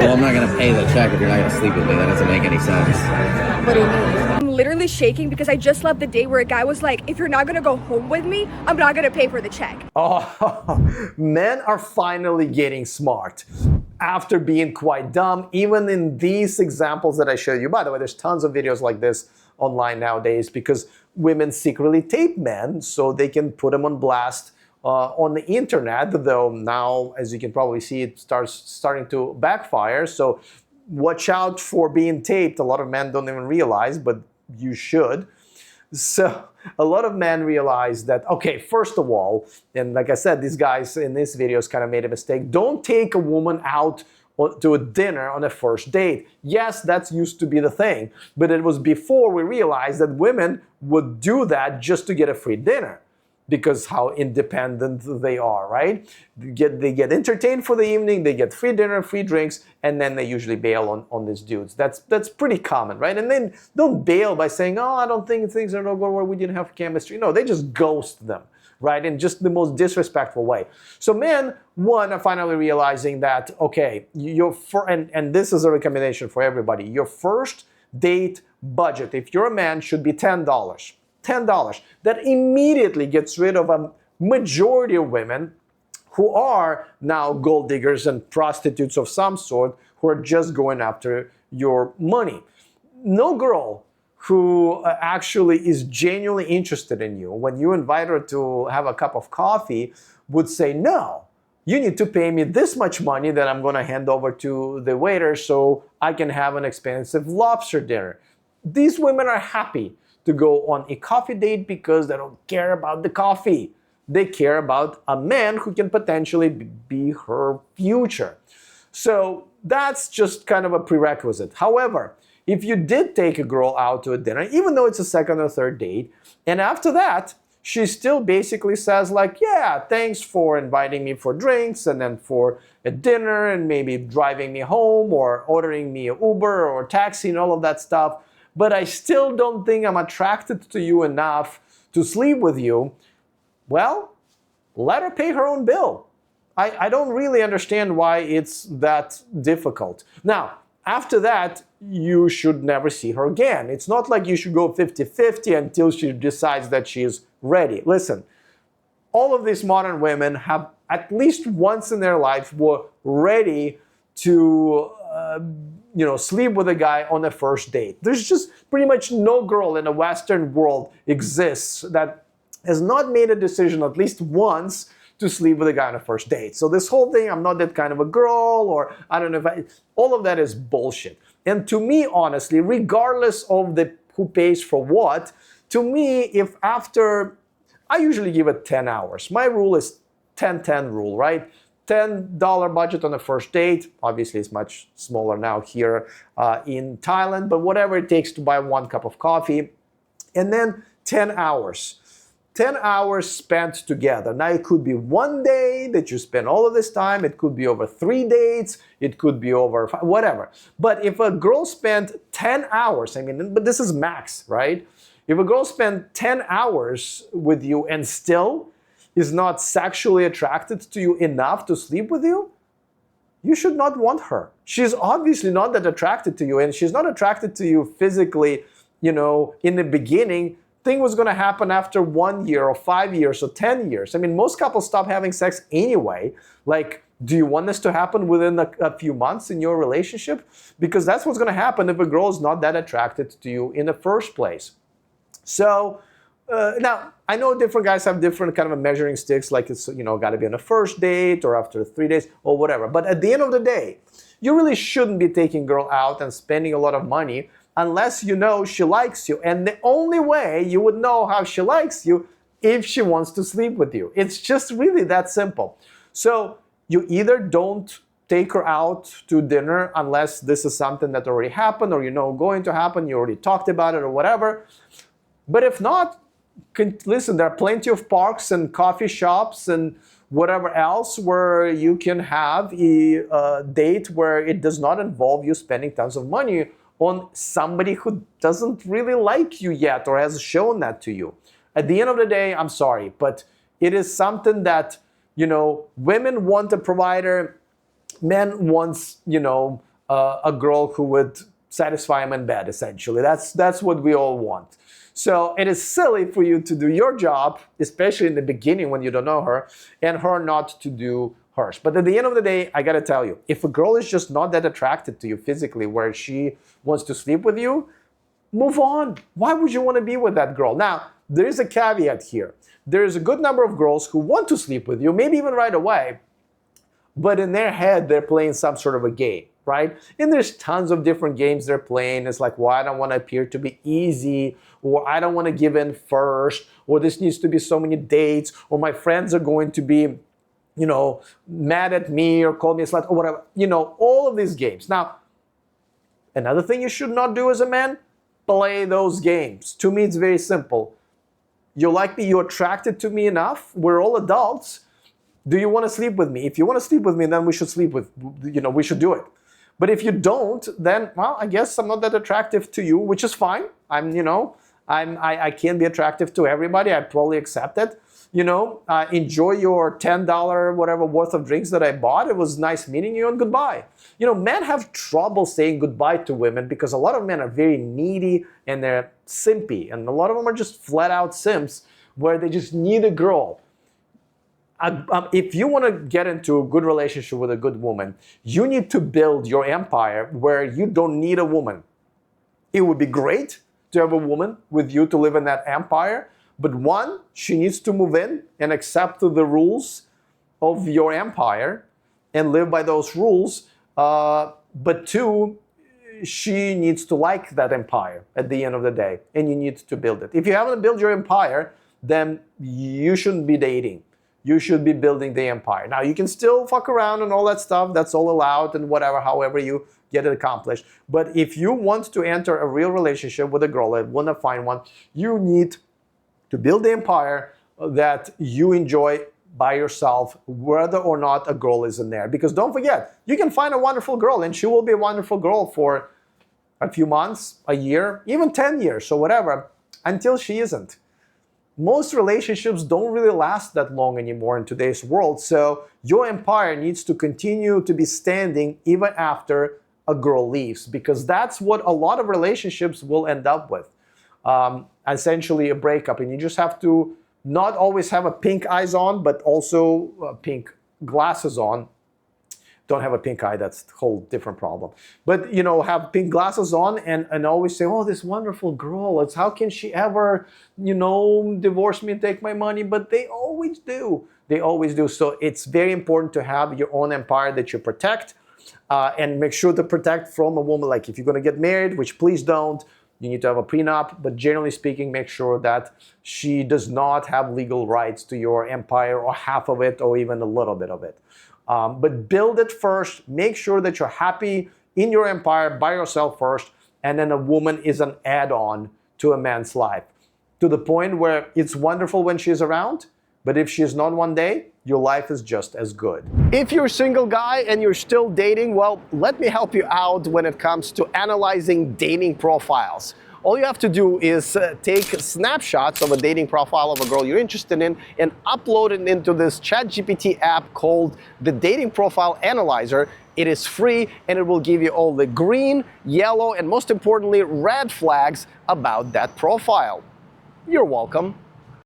Well, I'm not gonna pay the check if you're not gonna sleep with me. That doesn't make any sense. What do you mean? I'm literally shaking because I just left the day where a guy was like, if you're not gonna go home with me, I'm not gonna pay for the check. Oh, men are finally getting smart after being quite dumb, even in these examples that I showed you. By the way, there's tons of videos like this online nowadays because women secretly tape men so they can put them on blast on the internet, though now, as you can probably see, it starting to backfire. So watch out for being taped. A lot of men don't even realize, but you should. So a lot of men realize that, okay, first of all, and like I said, these guys in this videos kind of made a mistake. Don't take a woman out to a dinner on a first date. Yes, that's used to be the thing, but it was before we realized that women would do that just to get a free dinner, because how independent they are, right? They get entertained for the evening, they get free dinner, free drinks, and then they usually bail on these dudes. That's pretty common, right? And then don't bail by saying, oh, I don't think things are going where we didn't have chemistry. No, they just ghost them, right? In just the most disrespectful way. So men, one, are finally realizing that, okay, and this is a recommendation for everybody, your first date budget, if you're a man, should be $10. $10. That immediately gets rid of a majority of women who are now gold diggers and prostitutes of some sort who are just going after your money. No girl who actually is genuinely interested in you, when you invite her to have a cup of coffee, would say, no, you need to pay me this much money that I'm going to hand over to the waiter so I can have an expensive lobster dinner. These women are happy to go on a coffee date because they don't care about the coffee. They care about a man who can potentially be her future. So that's just kind of a prerequisite. However, if you did take a girl out to a dinner, even though it's a second or third date, and after that, she still basically says like, yeah, thanks for inviting me for drinks and then for a dinner and maybe driving me home or ordering me an Uber or taxi and all of that stuff, but I still don't think I'm attracted to you enough to sleep with you, well, let her pay her own bill. I don't really understand why it's that difficult. Now, after that, you should never see her again. It's not like you should go 50-50 until she decides that she is ready. Listen, all of these modern women have at least once in their life were ready to sleep with a guy on a first date. There's just pretty much no girl in the Western world exists that has not made a decision at least once to sleep with a guy on a first date. So this whole thing, I'm not that kind of a girl, or I don't know if all of that is bullshit. And to me, honestly, regardless of who pays for what, to me, if after, I usually give it 10 hours. My rule is 10-10 rule, right? $10 budget on the first date. Obviously, it's much smaller now here in Thailand, but whatever it takes to buy one cup of coffee. And then 10 hours. 10 hours spent together. Now, it could be one day that you spend all of this time. It could be over 3 dates. It could be over whatever. But if a girl spent 10 hours, but this is max, right? If a girl spent 10 hours with you and still is not sexually attracted to you enough to sleep with you, you should not want her. She's obviously not that attracted to you, and she's not attracted to you physically, in the beginning. Thing was going to happen after 1 year or 5 years or 10 years. Most couples stop having sex anyway. Like, do you want this to happen within a few months in your relationship? Because that's what's going to happen if a girl is not that attracted to you in the first place. So, now, I know different guys have different kind of measuring sticks, like it's, got to be on a first date or after 3 days or whatever. But at the end of the day, you really shouldn't be taking girl out and spending a lot of money unless you know she likes you. And the only way you would know how she likes you if she wants to sleep with you. It's just really that simple. So you either don't take her out to dinner unless this is something that already happened or going to happen, you already talked about it or whatever. But if not, listen, there are plenty of parks and coffee shops and whatever else where you can have a date where it does not involve you spending tons of money on somebody who doesn't really like you yet or has shown that to you. At the end of the day, I'm sorry, but it is something that, women want a provider, men wants, a girl who would satisfy him in bed, essentially. That's what we all want. So it is silly for you to do your job, especially in the beginning when you don't know her, and her not to do hers. But at the end of the day, I gotta tell you, if a girl is just not that attracted to you physically, where she wants to sleep with you, move on. Why would you want to be with that girl? Now, there is a caveat here. There is a good number of girls who want to sleep with you, maybe even right away, but in their head, they're playing some sort of a game, right? And there's tons of different games they're playing. It's like, well, I don't want to appear to be easy, or I don't want to give in first, or this needs to be so many dates, or my friends are going to be, mad at me or call me a slut or whatever. All of these games. Now, another thing you should not do as a man, play those games. To me, it's very simple. You like me, you're attracted to me enough. We're all adults. Do you want to sleep with me? If you want to sleep with me, then we should we should do it. But if you don't, then, well, I guess I'm not that attractive to you, which is fine. I can't be attractive to everybody. I probably accept it. Enjoy your $10 whatever worth of drinks that I bought. It was nice meeting you, and goodbye. Men have trouble saying goodbye to women because a lot of men are very needy and they're simpy. And a lot of them are just flat out simps where they just need a girl. If you want to get into a good relationship with a good woman, you need to build your empire where you don't need a woman. It would be great to have a woman with you to live in that empire. But one, she needs to move in and accept the rules of your empire and live by those rules. But two, she needs to like that empire at the end of the day, and you need to build it. If you haven't built your empire, then you shouldn't be dating. You should be building the empire. Now, you can still fuck around and all that stuff. That's all allowed and whatever, however you get it accomplished. But if you want to enter a real relationship with a girl and want to find one, you need to build the empire that you enjoy by yourself, whether or not a girl is in there. Because don't forget, you can find a wonderful girl, and she will be a wonderful girl for a few months, a year, even 10 years, or whatever, until she isn't. Most relationships don't really last that long anymore in today's world, so your empire needs to continue to be standing even after a girl leaves, because that's what a lot of relationships will end up with. Essentially a breakup, and you just have to not always have a pink eyes on, but also pink glasses on. Don't have a pink eye, that's a whole different problem. But, have pink glasses on and always say, oh, this wonderful girl, how can she ever, divorce me and take my money? But they always do. They always do. So it's very important to have your own empire that you protect, and make sure to protect from a woman. Like if you're going to get married, which please don't, you need to have a prenup, but generally speaking, make sure that she does not have legal rights to your empire, or half of it, or even a little bit of it. But build it first. Make sure that you're happy in your empire by yourself first, and then a woman is an add-on to a man's life, to the point where it's wonderful when she's around, but if she's not one day, your life is just as good. If you're a single guy and you're still dating, well, let me help you out when it comes to analyzing dating profiles. All you have to do is take snapshots of a dating profile of a girl you're interested in and upload it into this ChatGPT app called the Dating Profile Analyzer. It is free, and it will give you all the green, yellow, and most importantly, red flags about that profile. You're welcome.